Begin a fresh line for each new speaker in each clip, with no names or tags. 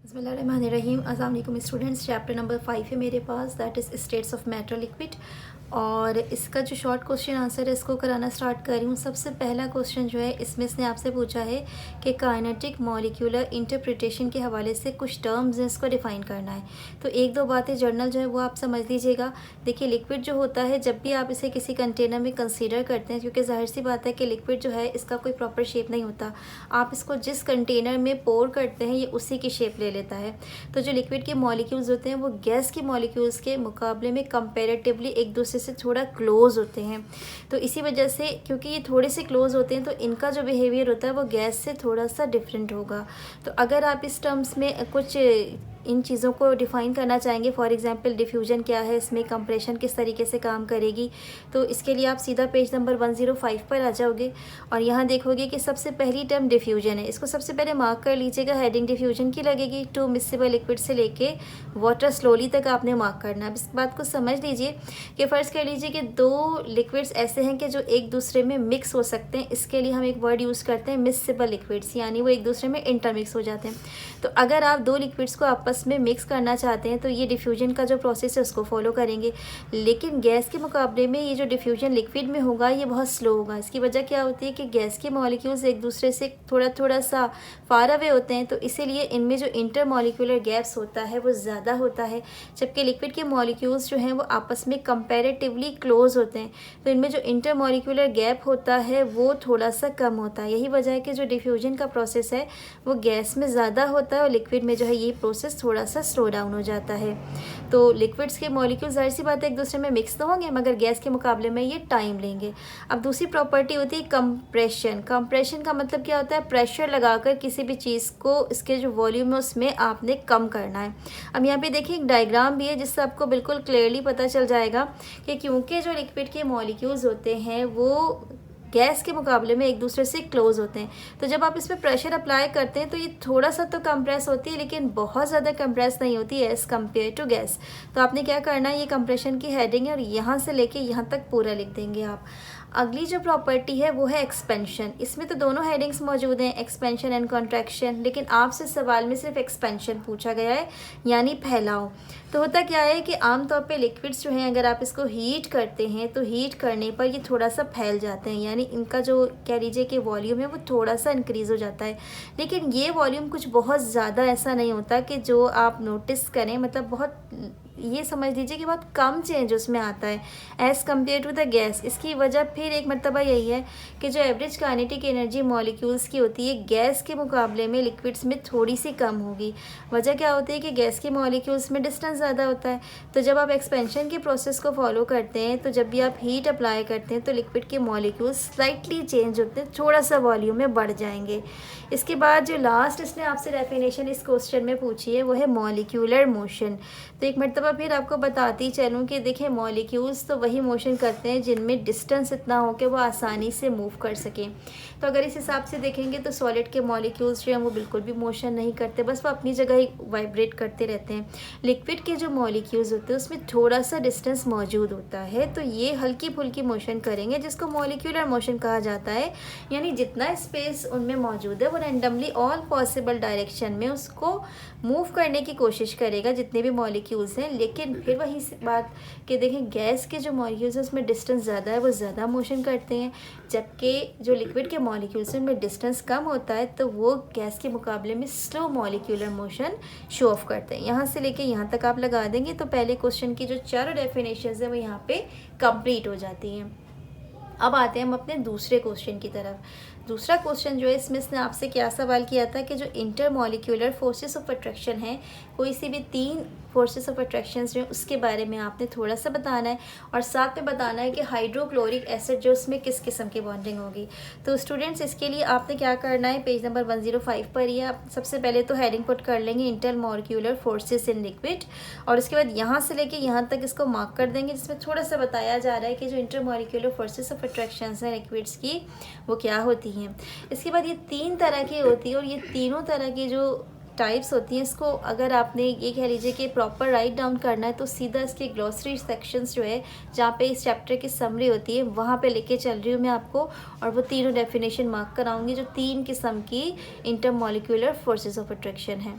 बिस्मिल्लाहिर्रहमानिर्रहीम। अस्सलाम वालेकुम स्टूडेंट्स। चैप्टर नंबर 5 है मेरे पास, that is states of matter liquid. और इसका जो शॉर्ट क्वेश्चन आंसर है इसको कराना स्टार्ट कर रही हूँ। सबसे पहला क्वेश्चन जो है इसमें इसने आपसे पूछा है कि काइनेटिक मॉलिक्यूलर इंटरप्रिटेशन के हवाले से कुछ टर्म्स हैं, इसको डिफ़ाइन करना है। तो एक दो बातें जर्नल जो है वो आप समझ लीजिएगा। देखिए, लिक्विड जो होता है जब भी आप इसे किसी कंटेनर में कंसीडर करते हैं, क्योंकि जाहिर सी बात है कि लिक्विड जो है इसका कोई प्रॉपर शेप नहीं होता, आप इसको जिस कंटेनर में पोर करते हैं ये उसी की शेप ले लेता है। तो जो लिक्विड के मॉलिक्यूल्स होते हैं वो गैस के मॉलिक्यूल्स के मुकाबले में कंपैरेटिवली एक दूसरे से थोड़ा क्लोज होते हैं। तो इसी वजह से, क्योंकि ये थोड़े से क्लोज होते हैं, तो इनका जो बिहेवियर होता है वो गैस से थोड़ा सा डिफरेंट होगा। तो अगर आप इस टर्म्स में कुछ इन चीज़ों को डिफ़ाइन करना चाहेंगे, फॉर एग्जांपल डिफ्यूजन क्या है, इसमें कंप्रेशन किस तरीके से काम करेगी, तो इसके लिए आप सीधा पेज नंबर 105 पर आ जाओगे और यहाँ देखोगे कि सबसे पहली टर्म डिफ्यूजन है। इसको सबसे पहले मार्क कर लीजिएगा, हेडिंग डिफ्यूजन की लगेगी। टू मिक्सिबल लिक्विड से लेके वाटर स्लोली तक आपने मार्क करना है। इस बात को समझ लीजिए कि फ़र्ज़ कर लीजिए कि दो लिक्विड्स ऐसे हैं कि जो एक दूसरे में मिक्स हो सकते हैं। इसके लिए हम एक वर्ड यूज़ करते हैं मिक्सिबल लिक्विड्स, यानी वो एक दूसरे में इंटरमिक्स हो जाते हैं। तो अगर आप दो लिक्विड्स को आपस में मिक्स करना चाहते हैं तो ये डिफ्यूजन का जो प्रोसेस है उसको फॉलो करेंगे। लेकिन गैस के मुकाबले में ये जो डिफ्यूजन लिक्विड में होगा ये बहुत स्लो होगा। इसकी वजह क्या होती है कि गैस के मॉलिक्यूल्स एक दूसरे से थोड़ा थोड़ा सा फार अवे होते हैं, तो इसीलिए इनमें जो इंटर मॉलिक्यूलर गैप्स होता है वो ज़्यादा होता है। जबकि लिक्विड के मॉलिक्यूल्स जो हैं वो आपस में कंपैरेटिवली क्लोज होते हैं, तो इनमें जो इंटर मॉलिक्यूलर गैप होता है वो थोड़ा सा कम होता है। यही वजह है कि जो डिफ्यूजन का प्रोसेस है वो गैस में ज़्यादा होता है और लिक्विड में जो है ये प्रोसेस थोड़ा सा स्लो डाउन हो जाता है। तो लिक्विड्स के मॉलिक्यूल जाहिर सी बात है एक दूसरे में मिक्स तो होंगे, मगर गैस के मुकाबले में ये टाइम लेंगे। अब दूसरी प्रॉपर्टी होती है कंप्रेशन। कंप्रेशन का मतलब क्या होता है? प्रेशर लगाकर किसी भी चीज़ को इसके जो वॉल्यूम है उसमें आपने कम करना है। अब यहाँ पे देखिए एक डायग्राम भी है जिससे आपको बिल्कुल क्लियरली पता चल जाएगा कि क्योंकि जो लिक्विड के मॉलिक्यूल्स होते हैं वो गैस के मुकाबले में एक दूसरे से क्लोज होते हैं, तो जब आप इस पर प्रेशर अप्लाई करते हैं तो ये थोड़ा सा तो कंप्रेस होती है, लेकिन बहुत ज़्यादा कंप्रेस नहीं होती है एज कम्पेयर टू गैस। तो आपने क्या करना है, ये कंप्रेशन की हेडिंग है और यहाँ से लेके यहाँ तक पूरा लिख देंगे आप। अगली जो प्रॉपर्टी है वो है एक्सपेंशन। इसमें तो दोनों हेडिंग्स मौजूद हैं, एक्सपेंशन एंड कॉन्ट्रैक्शन, लेकिन आपसे सवाल में सिर्फ एक्सपेंशन पूछा गया है, यानी फैलाव। तो होता क्या है कि आमतौर पे लिक्विड्स जो हैं अगर आप इसको हीट करते हैं तो हीट करने पर ये थोड़ा सा फैल जाते हैं, यानी इनका जो कह लीजिए कि वॉल्यूम है वो थोड़ा सा इंक्रीज़ हो जाता है। लेकिन ये वॉल्यूम कुछ बहुत ज़्यादा ऐसा नहीं होता कि जो आप नोटिस करें, मतलब बहुत, ये समझ लीजिए कि बहुत कम चेंज उसमें आता है as compared to the gas. इसकी वजह फिर एक मरतबा यही है कि जो एवरेज काइनेटिक एनर्जी मॉलिक्यूल्स की होती है गैस के मुकाबले में लिक्विड्स में थोड़ी सी कम होगी। वजह क्या होती है कि गैस के मॉलिक्यूल्स में डिस्टेंस ज़्यादा होता है। तो जब आप एक्सपेंशन के प्रोसेस को फॉलो करते हैं तो जब भी आप हीट अप्लाई करते हैं तो लिक्विड के मॉलिक्यूल्स स्लाइटली चेंज होते हैं, थोड़ा सा वॉल्यूम में बढ़ जाएंगे। इसके बाद जो लास्ट इसने आपसे डेफिनेशन इस क्वेश्चन में पूछी है वो है मॉलिक्यूलर मोशन। तो एक मरतबा फिर आपको बताती चलूँ कि देखिए, मॉलिक्यूल्स तो वही मोशन करते हैं जिनमें डिस्टेंस इतना हो कि वो आसानी से मूव कर सकें। तो अगर इस हिसाब से देखेंगे तो सॉलिड के मॉलिक्यूल्स जो हैं वो बिल्कुल भी मोशन नहीं करते, बस वो अपनी जगह ही वाइब्रेट करते रहते हैं। लिक्विड के जो मॉलिक्यूल्स होते हैं उसमें थोड़ा सा डिस्टेंस मौजूद होता है, तो ये हल्की फुल्की मोशन करेंगे जिसको मॉलिक्यूलर मोशन कहा जाता है। यानी जितना स्पेस उनमें मौजूद है वो रैंडमली ऑल पॉसिबल डायरेक्शन में उसको मूव करने की कोशिश करेगा, जितने भी मॉलिक्यूल्स हैं। लेकिन फिर वही बात कि देखें, गैस के जो मॉलिक्यूल्स हैं उसमें डिस्टेंस ज़्यादा है, वो ज़्यादा मोशन करते हैं, जबकि जो लिक्विड के मॉलिक्यूल्स हैं उनमें डिस्टेंस कम होता है, तो वो गैस के मुकाबले में slow molecular motion show off करते हैं। यहाँ से लेके यहाँ तक आप लगा देंगे तो पहले क्वेश्चन की जो चारों डेफिनेशंस हैं वो यहाँ पे कंप्लीट हो जाती हैं। अब आते हैं हम अपने दूसरे क्वेश्चन की तरफ। दूसरा क्वेश्चन जो है इसमें इसने आपसे क्या सवाल किया था कि जो inter molecular forces of attraction है, कोई सी भी तीन फोर्सेस ऑफ अट्रैक्शन जो है उसके बारे में आपने थोड़ा सा बताना है और साथ में बताना है कि हाइड्रोक्लोरिक एसिड जो उसमें किस किस्म की बॉन्डिंग होगी। तो स्टूडेंट्स, इसके लिए आपने क्या करना है, पेज नंबर 105 पर ही आप सबसे पहले तो हेडिंग पुट कर लेंगे inter molecular forces in liquid, और उसके बाद यहाँ से लेके यहाँ तक इसको मार्क कर देंगे जिसमें थोड़ा सा बताया जा रहा है कि जो inter molecular forces of attraction हैं लिक्विड्स की वो क्या होती हैं। इसके बाद ये तीन तरह की होती है और ये तीनों तरह की जो टाइप्स होती हैं, इसको अगर आपने ये कह लीजिए कि प्रॉपर राइट डाउन करना है तो सीधा इसके ग्लॉसरी सेक्शंस जो है जहाँ पे इस चैप्टर की समरी होती है वहाँ पे लेके चल रही हूँ मैं आपको, और वो तीनों डेफिनेशन मार्क कराऊंगी जो तीन किस्म की इंटरमॉलिक्यूलर फोर्सेस ऑफ अट्रैक्शन है।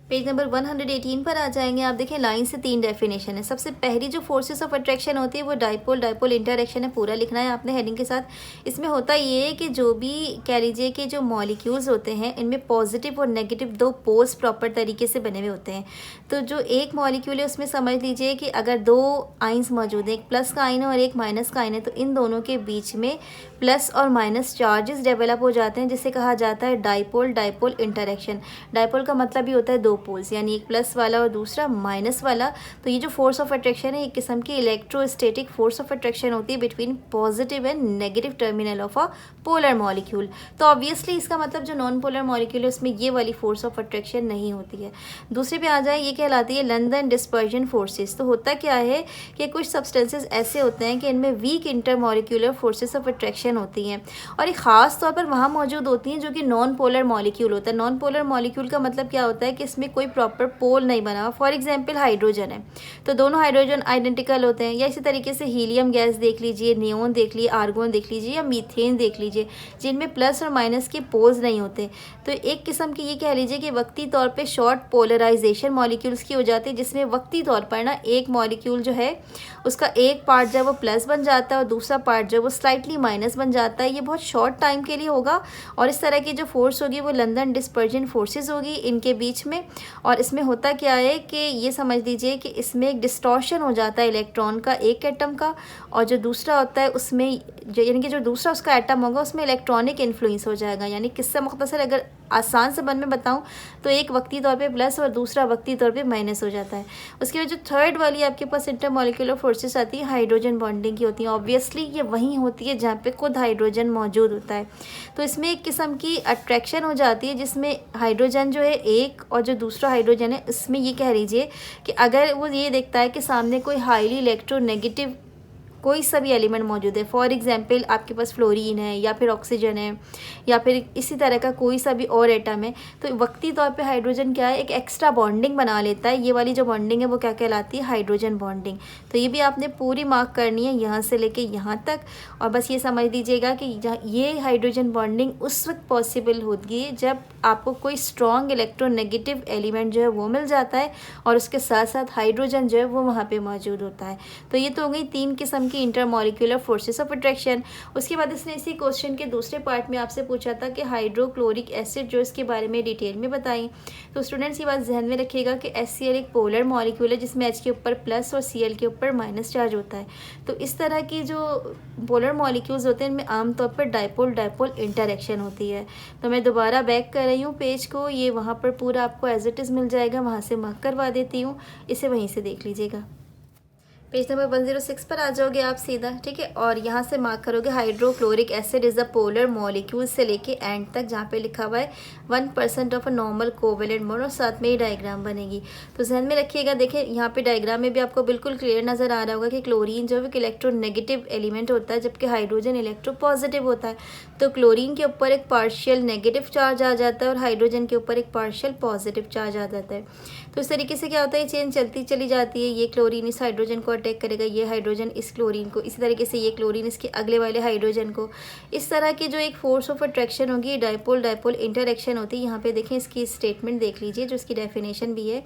पेज नंबर 118 पर आ जाएंगे। आप देखें लाइन से 3 डेफिनेशन है। सबसे पहली जो फोर्सेस ऑफ अट्रैक्शन होती है वो डाइपोल डाइपोल इंटरैक्शन है, पूरा लिखना है आपने हेडिंग के साथ। इसमें होता ये है कि जो भी कह लीजिए कि जो मॉलिक्यूल्स होते हैं इनमें पॉजिटिव और नेगेटिव 2 पोल्स प्रॉपर तरीके से बने हुए होते हैं। तो जो एक मॉलिक्यूल है उसमें समझ लीजिए कि अगर 2 आइंस मौजूद हैं, एक प्लस का आइन है और एक माइनस का आइन है, तो इन दोनों के बीच में प्लस और माइनस चार्जेस डेवलप हो जाते हैं, जिसे कहा जाता है डाइपोल डाइपोल इंटरैक्शन। डाइपोल का मतलब ही होता है 2 पोल्स, यानी एक प्लस वाला और दूसरा माइनस वाला। तो ये जो फोर्स ऑफ अट्रैक्शन है एक किस्म की इलेक्ट्रोस्टैटिक फोर्स ऑफ अट्रैक्शन होती है between positive and negative terminal of a polar molecule. तो ऑब्वियसली इसका मतलब जो नॉन पोलर मॉलिक्यूल है उसमें ये वाली फोर्स ऑफ अट्रैक्शन नहीं होती है। दूसरे पे आ जाए, ये कहलाती है लंदन डिस्पर्जन फोर्सेस। तो होता क्या है कि कुछ सब्सटेंसेस ऐसे होते हैं कि इनमें weak intermolecular forces of attraction होती हैं, और ये खास तौर पर वहाँ मौजूद होती हैं जो कि नॉन पोलर मॉलिक्यूल होता है। नॉन पोलर मॉलिक्यूल का मतलब क्या होता है कि इसमें कोई प्रॉपर पोल नहीं बना हुआ। फॉर एग्जांपल हाइड्रोजन है, तो दोनों हाइड्रोजन आइडेंटिकल होते हैं, या इसी तरीके से हीलियम गैस देख लीजिए, नियोन देख लीजिए, आर्गोन देख लीजिए, या मीथेन देख लीजिए, जिनमें प्लस और माइनस के पोल्स नहीं होते। तो एक किस्म की ये कह लीजिए कि वक्ती तौर पे शॉर्ट पोलराइजेशन मॉलिक्यूल्स की हो जाती है, जिसमें वक्ती तौर पर ना एक मॉलिक्यूल जो है उसका एक पार्ट जो है वो प्लस बन जाता है और दूसरा पार्ट जो है वो स्लाइटली माइनस बन जाता है। ये बहुत शॉर्ट टाइम के लिए होगा, और इस तरह की जो फोर्स होगी वो लंदन डिस्पर्जन फोर्सेस होगी इनके बीच में। और इसमें होता क्या है कि ये समझ लीजिए कि इसमें एक डिस्टॉर्शन हो जाता है इलेक्ट्रॉन का एक एटम का, और जो दूसरा होता है उसमें यानी कि जो दूसरा उसका एटम होगा उसमें इलेक्ट्रॉनिक इन्फ्लुएंस हो जाएगा। यानी किससे मुख्तसर अगर आसान से बन में बताऊं तो एक वक्ती तौर पे प्लस और दूसरा वक्ती तौर पे माइनस हो जाता है। उसके बाद जो थर्ड वाली आपके पास इंटरमॉलिक्यूलर फोर्सेस आती है हाइड्रोजन बॉन्डिंग की होती है। ऑब्वियसली ये वहीं होती है जहाँ पे खुद हाइड्रोजन मौजूद होता है। तो इसमें एक किस्म की अट्रैक्शन हो जाती है जिसमें हाइड्रोजन जो है एक, और जो दूसरा हाइड्रोजन है इसमें ये कह लीजिए कि अगर वो ये देखता है कि सामने कोई हाईली इलेक्ट्रोनेगेटिव कोई सा भी एलिमेंट मौजूद है, फॉर एग्जांपल आपके पास फ्लोरीन है या फिर ऑक्सीजन है या फिर इसी तरह का कोई सा भी और एटम है, तो वक्ती तौर पे हाइड्रोजन क्या है एक एक्स्ट्रा बॉन्डिंग बना लेता है। ये वाली जो बॉन्डिंग है वो क्या कहलाती है, हाइड्रोजन बॉन्डिंग। तो ये भी आपने पूरी मार्क करनी है यहाँ से लेके यहाँ तक, और बस ये समझ लीजिएगा कि ये हाइड्रोजन बॉन्डिंग उस वक्त पॉसिबल होती है जब आपको कोई स्ट्रॉन्ग इलेक्ट्रोनेगेटिव एलिमेंट जो है वो मिल जाता है, और उसके साथ साथ हाइड्रोजन जो है वो वहाँ पे मौजूद होता है। तो ये तो हो गई 3 किस्म की इंटरमॉलिक्यूलर फोर्सेस ऑफ अट्रैक्शन। उसके बाद इसने इसी क्वेश्चन के दूसरे पार्ट में आपसे पूछा था कि हाइड्रोक्लोरिक एसिड जो इसके बारे में डिटेल में बताएं। तो स्टूडेंट्स ये बात ध्यान में रखिएगा कि HCl एक पोलर मॉलिक्यूल है जिसमें H के ऊपर प्लस और Cl के ऊपर माइनस चार्ज होता है। तो इस तरह की जो पोलर मॉलिक्यूल्स होते हैं इनमें आमतौर पर डाइपोल डाइपोल इंटरैक्शन होती है। तो मैं दोबारा बैक कर रही हूँ पेज को, ये वहाँ पर पूरा आपको एज इट इज़ मिल जाएगा, वहाँ से मार्क करवा देती हूँ, इसे वहीं से देख लीजिएगा। पेज नंबर 106 पर आ जाओगे आप सीधा, ठीक है, और यहाँ से मार्क करोगे hydrochloric acid is a polar molecule से लेके एंड तक जहाँ पे लिखा हुआ है 1% of a normal covalent bond, और साथ में ही डायग्राम बनेगी। तो ध्यान में रखिएगा, देखिए यहाँ पे डायग्राम में भी आपको बिल्कुल क्लियर नज़र आ रहा होगा कि क्लोरीन जो है एक इलेक्ट्रोनेगेटिव एलिमेंट होता है जबकि हाइड्रोजन इलेक्ट्रोपॉजिटिव होता है। तो क्लोरीन के ऊपर एक पार्शियल नेगेटिव चार्ज आ जाता है और हाइड्रोजन के ऊपर एक पार्शियल पॉजिटिव चार्ज आ जाता है। तो इस तरीके से क्या होता है, चेन चलती चली जाती है। ये क्लोरीन इस हाइड्रोजन को अटैक करेगा, ये हाइड्रोजन इस क्लोरीन को, इसी तरीके से ये क्लोरीन इसके अगले वाले हाइड्रोजन को। इस तरह की जो एक फोर्स ऑफ अट्रैक्शन होगी डाइपोल डाइपोल इंटरैक्शन होती है। यहाँ पे देखें इसकी स्टेटमेंट देख लीजिए जो इसकी डेफिनेशन भी है।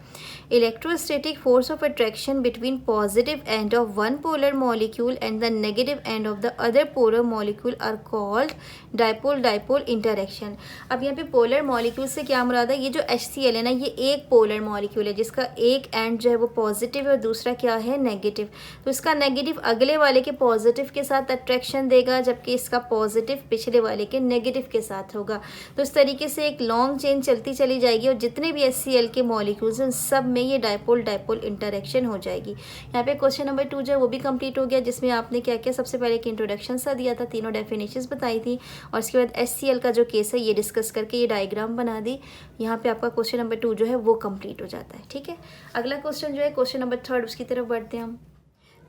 Electrostatic force of attraction between positive end of one polar molecule and the negative end of the other polar molecule are called dipole dipole interaction. अब यहाँ पे पोलर मॉलिक्यूल से क्या मुराद है, ये जो HCl है ना ये एक पोलर मॉलिक्यूल है जिसका एक एंड जो है वो पॉजिटिव है और दूसरा क्या है नेगेटिव। तो इसका नेगेटिव अगले वाले के पॉजिटिव के साथ अट्रैक्शन देगा जबकि इसका पॉजिटिव पिछले वाले के नेगेटिव के साथ होगा। तो इस तरीके से एक लॉन्ग चेन चलती चली जाएगी और जितने भी HCl के मॉलिक्यूल्स हैं सब में ये डाइपोल डाइपोल इंटरैक्शन हो जाएगी। यहाँ पे क्वेश्चन नंबर 2 जो है वो भी कंप्लीट हो गया जिसमें आपने क्या क्या सबसे पहले एक इंट्रोडक्शन सा दिया था, तीनों डेफिनेशंस बताई थी और उसके बाद HCl का जो केस है ये डिस्कस करके ये डायग्राम बना दी। यहाँ पे आपका क्वेश्चन नंबर 2 जो है वो कंप्लीट हो जाता है। ठीक है, अगला क्वेश्चन जो है क्वेश्चन नंबर 3 उसकी तरफ बढ़ते हैं हम।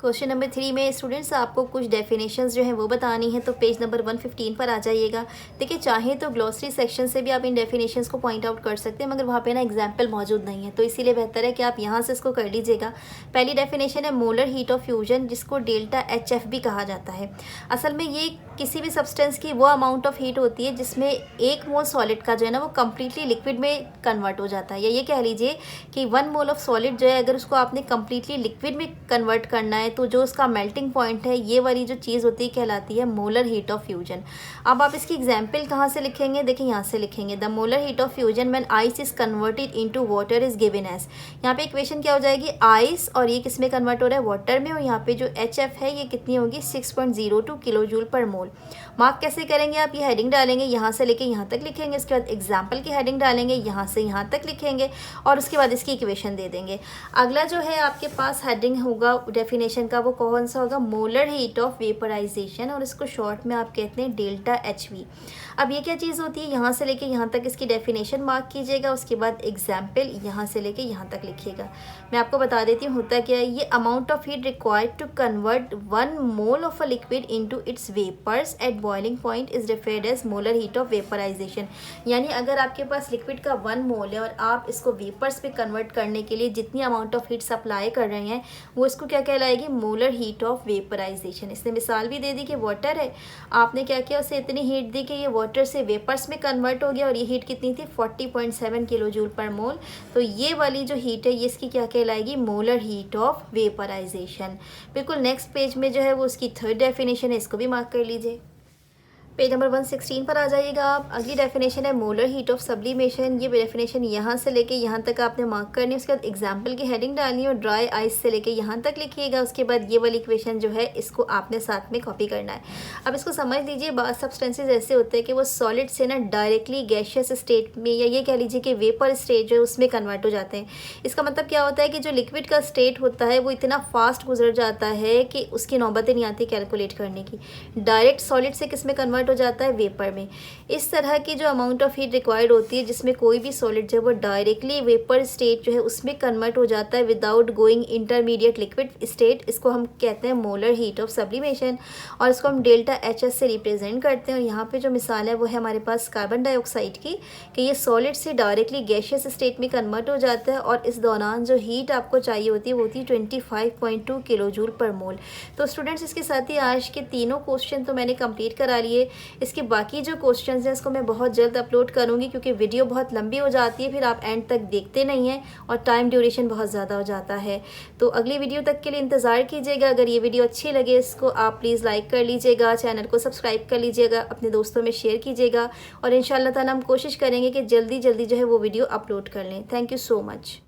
क्वेश्चन नंबर 3 में स्टूडेंट्स आपको कुछ डेफिनेशंस जो हैं वो बतानी है, तो पेज नंबर 115 पर आ जाइएगा। देखिए, चाहे तो ग्लॉसरी सेक्शन से भी आप इन डेफिनेशंस को पॉइंट आउट कर सकते हैं, मगर वहाँ पे ना एग्जाम्पल मौजूद नहीं है, तो इसीलिए बेहतर है कि आप यहाँ से इसको कर लीजिएगा। पहली डेफिनेशन है मोलर हीट ऑफ फ्यूजन, जिसको डेल्टा HF भी कहा जाता है। असल में ये किसी भी सब्सटेंस की वो अमाउंट ऑफ हीट होती है जिसमें 1 मोल सॉलिड का जो है ना वो कम्प्लीटली लिक्विड में कन्वर्ट हो जाता है, या ये कह लीजिए कि 1 मोल ऑफ सॉलिड जो है अगर उसको आपने कम्प्लीटली लिक्विड में कन्वर्ट करना है तो जो उसका मेल्टिंग पॉइंट है, ये वाली जो चीज़ होती है कहलाती है मोलर हीट ऑफ फ्यूजन। अब आप इसकी एग्जाम्पल कहाँ से लिखेंगे? देखिए, यहाँ से लिखेंगे the molar heat of fusion when ice is converted into water is given as. यहाँ पे इक्वेशन क्या हो जाएगी? आइस, और ये किस में कन्वर्ट हो रहा है? वाटर में, और यहाँ पे जो HF है ये कितनी होगी? 6.02 किलो जूल पर मोल। मार्क कैसे करेंगे आप? ये हेडिंग डालेंगे, यहाँ से लेके यहाँ तक लिखेंगे, उसके बाद एग्जाम्पल की हेडिंग डालेंगे, यहाँ से यहाँ तक लिखेंगे, और उसके बाद इसकी इक्वेशन दे देंगे। अगला जो है आपके पास हेडिंग होगा डेफिनेशन का, वो कौन सा होगा? मोलर हीट ऑफ वेपराइजेशन, और इसको शॉर्ट में आप कहते हैं डेल्टा HV। अब ये क्या चीज़ होती है? यहाँ से लेके यहाँ तक इसकी डेफिनेशन मार्क कीजिएगा, उसके बाद एग्जाम्पल यहाँ से लेके यहाँ तक लिखिएगा। मैं आपको बता देती हूँ होता क्या है। ये amount of heat required to convert 1 mole of a liquid into its vapours at boiling point is referred as molar heat of vaporisation. यानी अगर आपके पास लिक्विड का 1 मोल है और आप इसको वेपर्स पे कन्वर्ट करने के लिए जितनी अमाउंट ऑफ हीट सप्लाई कर रहे हैं, वो इसको क्या कहलाएगी? Molar heat of vaporization. इसने मिसाल भी दे दी कि वाटर है, आपने क्या किया? उसे इतनी हीट दी कि ये वाटर से वेपर्स में कन्वर्ट हो गया, और ये हीट कितनी थी? 40.7 किलो जूल पर मोल। तो ये वाली जो हीट है ये इसकी क्या कहलाएगी? Molar heat of vaporization. बिल्कुल नेक्स्ट पेज में जो है वो उसकी थर्ड डेफिनेशन है, इसको भी मार्क कर लीजिए। पेज नंबर 116 पर आ जाइएगा आप। अगली डेफिनेशन है मोलर हीट ऑफ सब्लिमेशन। ये डेफिनेशन यहाँ से लेके यहाँ तक आपने मार्क करनी है, उसके बाद एग्जाम्पल की हेडिंग डालनी है और ड्राई आइस से लेके यहाँ तक लिखिएगा। उसके बाद ये वाली इक्वेशन जो है इसको आपने साथ में कॉपी करना है। अब इसको समझ लीजिए, बाद सब्सटेंसेज ऐसे होते हैं कि वो सॉलिड से ना डायरेक्टली गैशियस स्टेट में, या ये कह लीजिए कि वेपर स्टेट जो है उसमें कन्वर्ट हो जाते हैं। इसका मतलब क्या होता है कि जो लिक्विड का स्टेट होता है वो इतना फास्ट गुजर जाता है कि उसकी नौबत नहीं आती कैलकुलेट करने की। डायरेक्ट सॉलिड से किस में कन्वर्ट हो जाता है? वेपर में। इस तरह की जो अमाउंट ऑफ हीट रिक्वायर्ड होती है जिसमें कोई भी सॉलिड जो है वो डायरेक्टली वेपर स्टेट जो है उसमें कन्वर्ट हो जाता है without going intermediate liquid state, इसको हम कहते हैं मोलर हीट ऑफ सब्लिमेशन, और इसको हम डेल्टा HS से रिप्रेजेंट करते हैं। और यहाँ पे जो मिसाल है वो है हमारे पास कार्बन डाइऑक्साइड की, कि ये सॉलिड से डायरेक्टली गैशियस स्टेट में कन्वर्ट हो जाता है, और इस दौरान जो हीट आपको चाहिए होती है वो होती है 25.2 किलो जूल पर मोल। तो स्टूडेंट्स, इसके साथ ही आज के तीनों क्वेश्चन तो मैंने कंप्लीट करा लिए। इसके बाकी जो क्वेश्चंस हैं इसको मैं बहुत जल्द अपलोड करूंगी, क्योंकि वीडियो बहुत लंबी हो जाती है, फिर आप एंड तक देखते नहीं हैं और टाइम ड्यूरेशन बहुत ज़्यादा हो जाता है। तो अगली वीडियो तक के लिए इंतज़ार कीजिएगा। अगर ये वीडियो अच्छी लगे इसको आप प्लीज़ लाइक कर लीजिएगा, चैनल को सब्सक्राइब कर लीजिएगा, अपने दोस्तों में शेयर कीजिएगा, और इंशाल्लाह ताला हम कोशिश करेंगे कि जल्दी जल्दी जो है वो वीडियो अपलोड कर लें। Thank you so much.